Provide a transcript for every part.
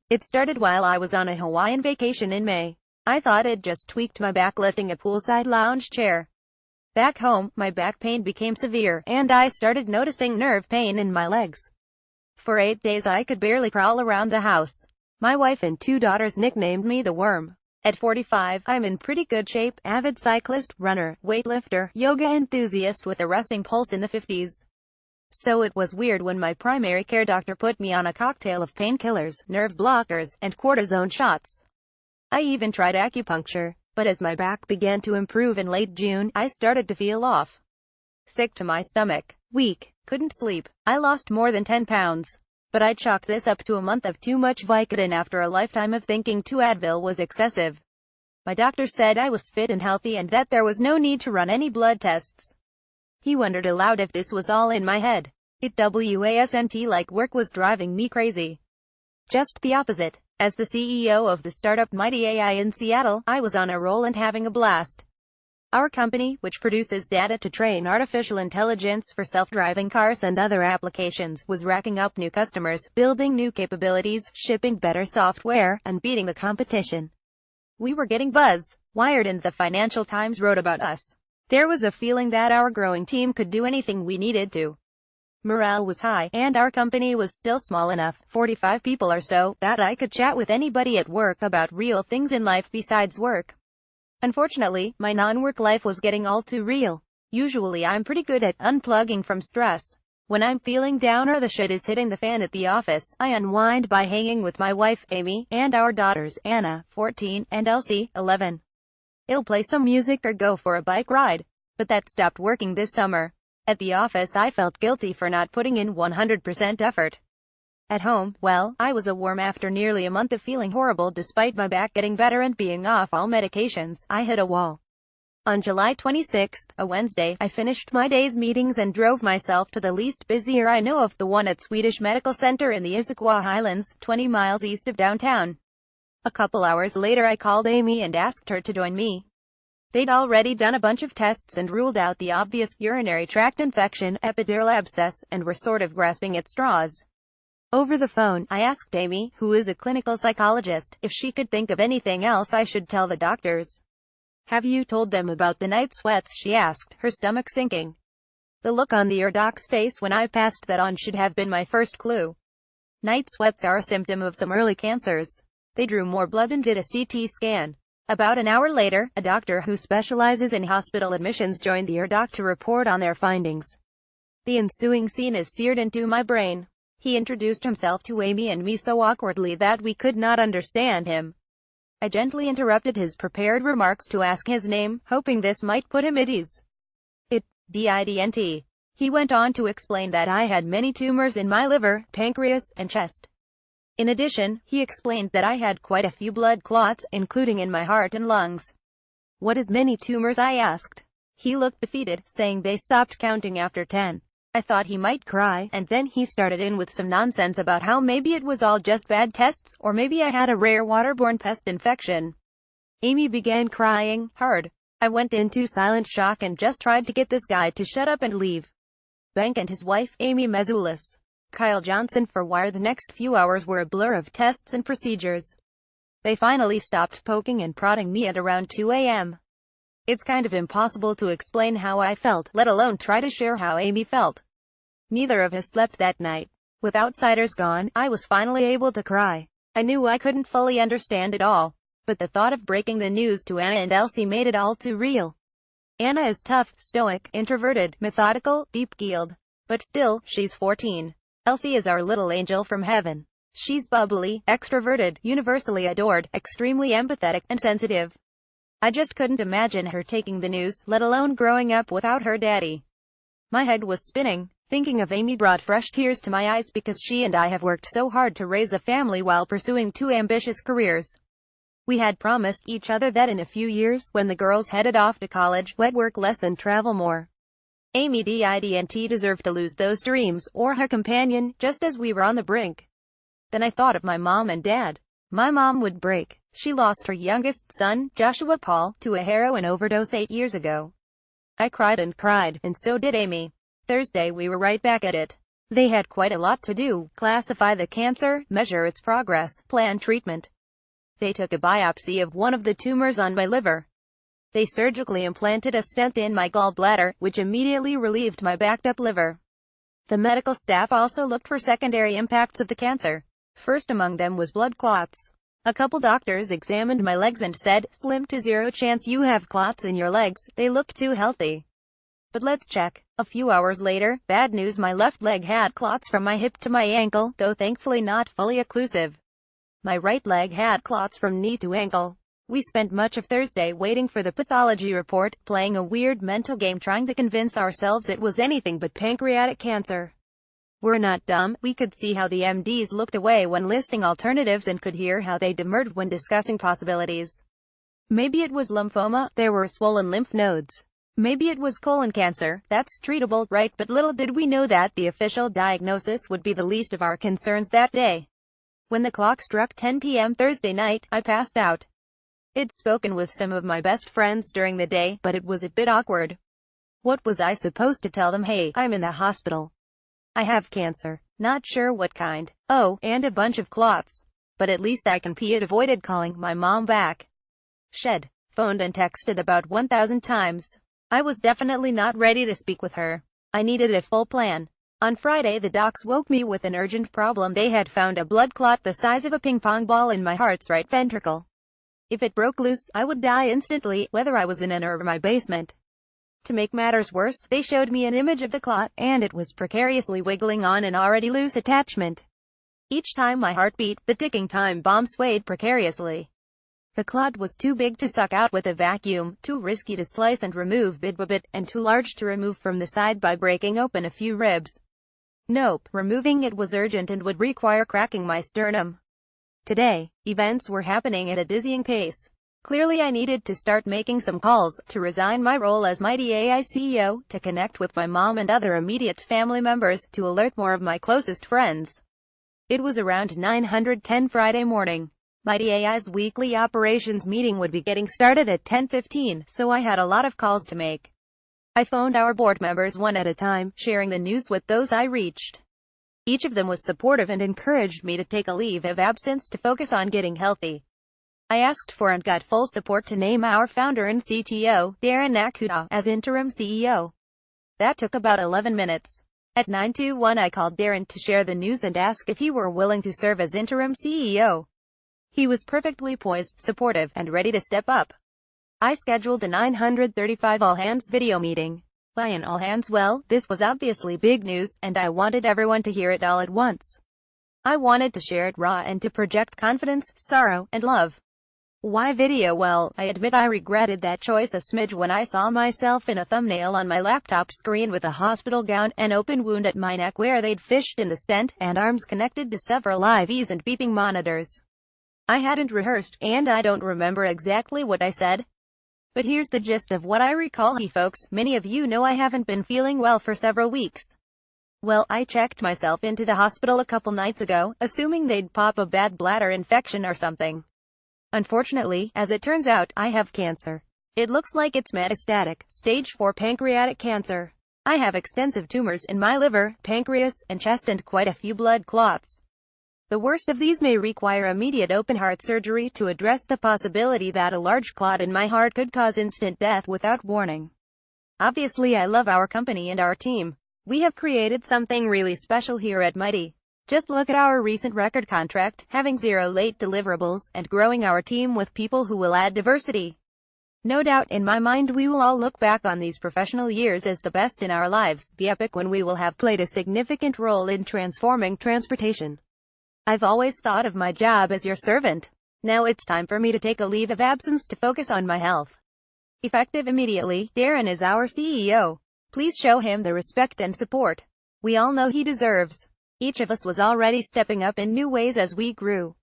It started while I was on a Hawaiian vacation in May. I thought I'd just tweaked my back lifting a poolside lounge chair. Back home, my back pain became severe, and I started noticing nerve pain in my legs. For 8 days I could barely crawl around the house. My wife and 2 daughters nicknamed me the Worm. At 45, I'm in pretty good shape, avid cyclist, runner, weightlifter, yoga enthusiast with a resting pulse in the 50s. So it was weird when my primary care doctor put me on a cocktail of painkillers, nerve blockers, and cortisone shots. I even tried acupuncture, but as my back began to improve in late June, I started to feel off. Sick to my stomach, weak, couldn't sleep. I lost more than 10 pounds. But I chalked this up to a month of too much Vicodin after a lifetime of thinking 2 Advil was excessive. My doctor said I was fit and healthy and that there was no need to run any blood tests. He wondered aloud if this was all in my head. It wasn't like work was driving me crazy. Just the opposite. As the CEO of the startup Mighty AI in Seattle, I was on a roll and having a blast. Our company, which produces data to train artificial intelligence for self-driving cars and other applications, was racking up new customers, building new capabilities, shipping better software, and beating the competition. We were getting buzz. Wired and the Financial Times wrote about us. There was a feeling that our growing team could do anything we needed to. Morale was high, and our company was still small enough, 45 people or so, that I could chat with anybody at work about real things in life besides work. Unfortunately, my non-work life was getting all too real. Usually I'm pretty good at unplugging from stress. When I'm feeling down or the shit is hitting the fan at the office, I unwind by hanging with my wife, Amy, and our daughters, Anna, 14, and Elsie, 11. I'll play some music or go for a bike ride. But that stopped working this summer. At the office I felt guilty for not putting in 100% effort. At home, well, I was a worm after nearly a month of feeling horrible despite my back getting better and being off all medications. I hit a wall. On July 26th, a Wednesday, I finished my day's meetings and drove myself to the least busier I know of, the one at Swedish Medical Center in the Issaquah Highlands, 20 miles east of downtown. A couple hours later I called Amy and asked her to join me. They'd already done a bunch of tests and ruled out the obvious urinary tract infection, epidural abscess, and were sort of grasping at straws. Over the phone, I asked Amy, who is a clinical psychologist, if she could think of anything else I should tell the doctors. "Have you told them about the night sweats?" she asked, her stomach sinking. The look on the doc's face when I passed that on should have been my first clue. Night sweats are a symptom of some early cancers. They drew more blood and did a CT scan. About an hour later, a doctor who specializes in hospital admissions joined the doc to report on their findings. The ensuing scene is seared into my brain. He introduced himself to Amy and me so awkwardly that we could not understand him. I gently interrupted his prepared remarks to ask his name, hoping this might put him at ease. It didn't. He went on to explain that I had many tumors in my liver, pancreas, and chest. In addition, he explained that I had quite a few blood clots, including in my heart and lungs. "What is many tumors?" I asked. He looked defeated, saying they stopped counting after 10. I thought he might cry, and then he started in with some nonsense about how maybe it was all just bad tests, or maybe I had a rare waterborne pest infection. Amy began crying hard. I went into silent shock and just tried to get this guy to shut up and leave. Bank and his wife, Amy Mezoulis, Kyle Johnson for Wire. The next few hours were a blur of tests and procedures. They finally stopped poking and prodding me at around 2 a.m. It's kind of impossible to explain how I felt, let alone try to share how Amy felt. Neither of us slept that night. With outsiders gone, I was finally able to cry. I knew I couldn't fully understand it all, but the thought of breaking the news to Anna and Elsie made it all too real. Anna is tough, stoic, introverted, methodical, deep-keeled. But still, she's 14. Elsie is our little angel from heaven. She's bubbly, extroverted, universally adored, extremely empathetic, and sensitive. I just couldn't imagine her taking the news, let alone growing up without her daddy. My head was spinning. Thinking of Amy brought fresh tears to my eyes because she and I have worked so hard to raise a family while pursuing 2 ambitious careers. We had promised each other that in a few years, when the girls headed off to college, we'd work less and travel more. Amy didn't deserve to lose those dreams, or her companion, just as we were on the brink. Then I thought of my mom and dad. My mom would break. She lost her youngest son, Joshua Paul, to a heroin overdose 8 years ago. I cried, and so did Amy. Thursday we were right back at it. They had quite a lot to do: classify the cancer, measure its progress, plan treatment. They took a biopsy of one of the tumors on my liver. They surgically implanted a stent in my gallbladder, which immediately relieved my backed-up liver. The medical staff also looked for secondary impacts of the cancer. First among them was blood clots. A couple doctors examined my legs and said, "Slim to zero chance you have clots in your legs, they look too healthy. But let's check." A few hours later, bad news: my left leg had clots from my hip to my ankle, though thankfully not fully occlusive. My right leg had clots from knee to ankle. We spent much of Thursday waiting for the pathology report, playing a weird mental game trying to convince ourselves it was anything but pancreatic cancer. We're not dumb. We could see how the MDs looked away when listing alternatives and could hear how they demurred when discussing possibilities. Maybe it was lymphoma, there were swollen lymph nodes. Maybe it was colon cancer, that's treatable, right? But little did we know that the official diagnosis would be the least of our concerns that day. When the clock struck 10 p.m. Thursday night, I passed out. I'd spoken with some of my best friends during the day, but it was a bit awkward. What was I supposed to tell them? Hey, I'm in the hospital. I have cancer. Not sure what kind. Oh, and a bunch of clots. But at least I can pee. It avoided calling my mom back. Shed. Phoned and texted about 1,000 times. I was definitely not ready to speak with her. I needed a full plan. On Friday the docs woke me with an urgent problem. They had found a blood clot the size of a ping pong ball in my heart's right ventricle. If it broke loose, I would die instantly, whether I was in an or my basement. To make matters worse, they showed me an image of the clot, and it was precariously wiggling on an already loose attachment. Each time my heart beat, the ticking time bomb swayed precariously. The clot was too big to suck out with a vacuum, too risky to slice and remove bit by bit, and too large to remove from the side by breaking open a few ribs. Nope, removing it was urgent and would require cracking my sternum. Today, events were happening at a dizzying pace. Clearly I needed to start making some calls, to resign my role as Mighty AI CEO, to connect with my mom and other immediate family members, to alert more of my closest friends. It was around 9:10 Friday morning. Mighty AI's weekly operations meeting would be getting started at 10:15, so I had a lot of calls to make. I phoned our board members one at a time, sharing the news with those I reached. Each of them was supportive and encouraged me to take a leave of absence to focus on getting healthy. I asked for and got full support to name our founder and CTO, Darren Nakuda, as interim CEO. That took about 11 minutes. At 9:21 I called Darren to share the news and ask if he were willing to serve as interim CEO. He was perfectly poised, supportive, and ready to step up. I scheduled a 9:35 all-hands video meeting. By an all-hands, well, this was obviously big news, and I wanted everyone to hear it all at once. I wanted to share it raw and to project confidence, sorrow, and love. Why video? Well, I admit I regretted that choice a smidge when I saw myself in a thumbnail on my laptop screen with a hospital gown, an open wound at my neck where they'd fished in the stent, and arms connected to several IVs and beeping monitors. I hadn't rehearsed, and I don't remember exactly what I said. But here's the gist of what I recall. Hey folks, many of you know I haven't been feeling well for several weeks. Well, I checked myself into the hospital a couple nights ago, assuming they'd pop a bad bladder infection or something. Unfortunately, as it turns out, I have cancer. It looks like it's metastatic, stage 4 pancreatic cancer. I have extensive tumors in my liver, pancreas, and chest and quite a few blood clots. The worst of these may require immediate open-heart surgery to address the possibility that a large clot in my heart could cause instant death without warning. Obviously I love our company and our team. We have created something really special here at Mighty. Just look at our recent record contract, having 0 late deliverables, and growing our team with people who will add diversity. No doubt in my mind we will all look back on these professional years as the best in our lives, the epic when we will have played a significant role in transforming transportation. I've always thought of my job as your servant. Now it's time for me to take a leave of absence to focus on my health. Effective immediately, Darren is our CEO. Please show him the respect and support we all know he deserves. Each of us was already stepping up in new ways as we grew.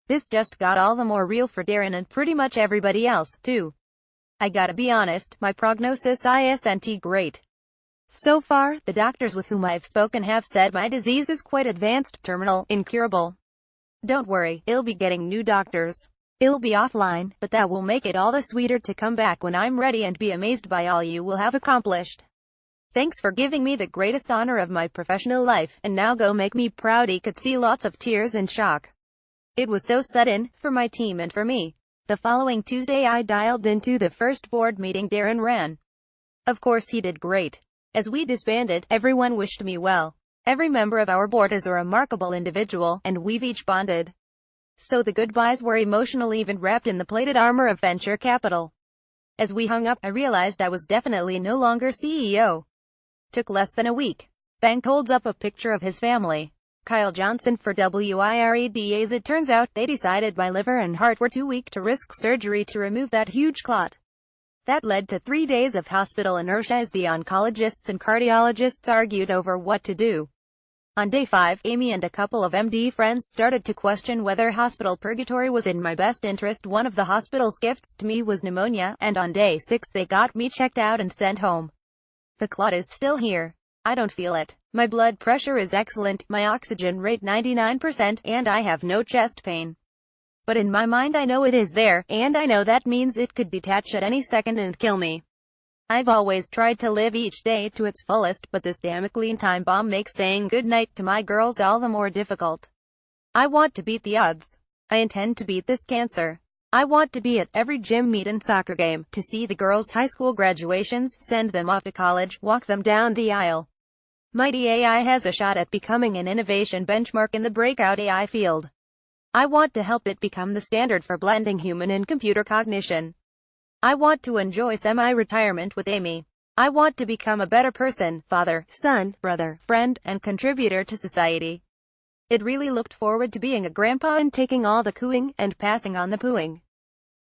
This just got all the more real for Darren and pretty much everybody else, too. I gotta be honest, my prognosis isn't great. So far, the doctors with whom I've spoken have said my disease is quite advanced, terminal, incurable. Don't worry, I'll be getting new doctors. I'll be offline, but that will make it all the sweeter to come back when I'm ready and be amazed by all you will have accomplished. Thanks for giving me the greatest honor of my professional life, and now go make me proud. He could see lots of tears and shock. It was so sudden, for my team and for me. The following Tuesday I dialed into the first board meeting Darren ran. Of course he did great. As we disbanded, everyone wished me well. Every member of our board is a remarkable individual, and we've each bonded. So the goodbyes were emotional, even wrapped in the plated armor of venture capital. As we hung up, I realized I was definitely no longer CEO. Took less than a week. Bank holds up a picture of his family. Kyle Johnson for WIRED. As it turns out, they decided my liver and heart were too weak to risk surgery to remove that huge clot. That led to 3 days of hospital inertia as the oncologists and cardiologists argued over what to do. On day 5, Amy and a couple of MD friends started to question whether hospital purgatory was in my best interest. One of the hospital's gifts to me was pneumonia, and on day 6 they got me checked out and sent home. The clot is still here. I don't feel it. My blood pressure is excellent, my oxygen rate 99%, and I have no chest pain. But in my mind I know it is there, and I know that means it could detach at any second and kill me. I've always tried to live each day to its fullest, but this Damoclean time bomb makes saying goodnight to my girls all the more difficult. I want to beat the odds. I intend to beat this cancer. I want to be at every gym meet and soccer game, to see the girls' high school graduations, send them off to college, walk them down the aisle. Mighty AI has a shot at becoming an innovation benchmark in the breakout AI field. I want to help it become the standard for blending human and computer cognition. I want to enjoy semi-retirement with Amy. I want to become a better person, father, son, brother, friend, and contributor to society. It really looked forward to being a grandpa and taking all the cooing, and passing on the pooing.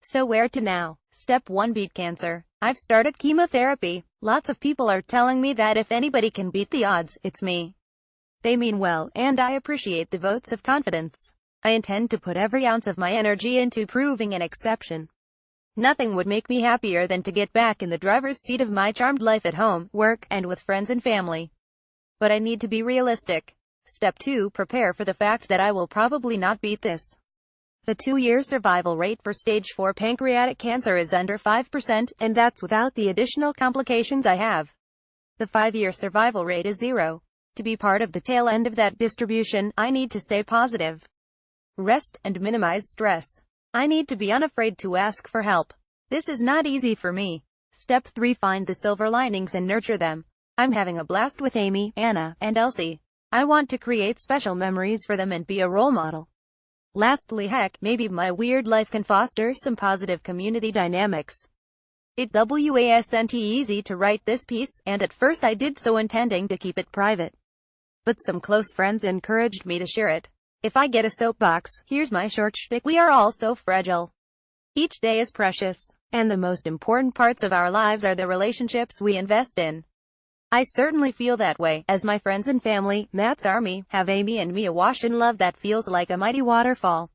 So where to now? Step 1: beat cancer. I've started chemotherapy. Lots of people are telling me that if anybody can beat the odds, it's me. They mean well, and I appreciate the votes of confidence. I intend to put every ounce of my energy into proving an exception. Nothing would make me happier than to get back in the driver's seat of my charmed life at home, work, and with friends and family. But I need to be realistic. Step 2: prepare for the fact that I will probably not beat this. The 2-year survival rate for stage 4 pancreatic cancer is under 5%, and that's without the additional complications I have. The 5-year survival rate is 0. To be part of the tail end of that distribution, I need to stay positive, rest, and minimize stress. I need to be unafraid to ask for help. This is not easy for me. Step 3: find the silver linings and nurture them. I'm having a blast with Amy, Anna, and Elsie. I want to create special memories for them and be a role model. Lastly, heck, maybe my weird life can foster some positive community dynamics. It wasn't easy to write this piece, and at first I did so intending to keep it private. But some close friends encouraged me to share it. If I get a soapbox, here's my short shtick: we are all so fragile. Each day is precious, and the most important parts of our lives are the relationships we invest in. I certainly feel that way, as my friends and family, Matt's Army, have Amy and me awash in love that feels like a mighty waterfall.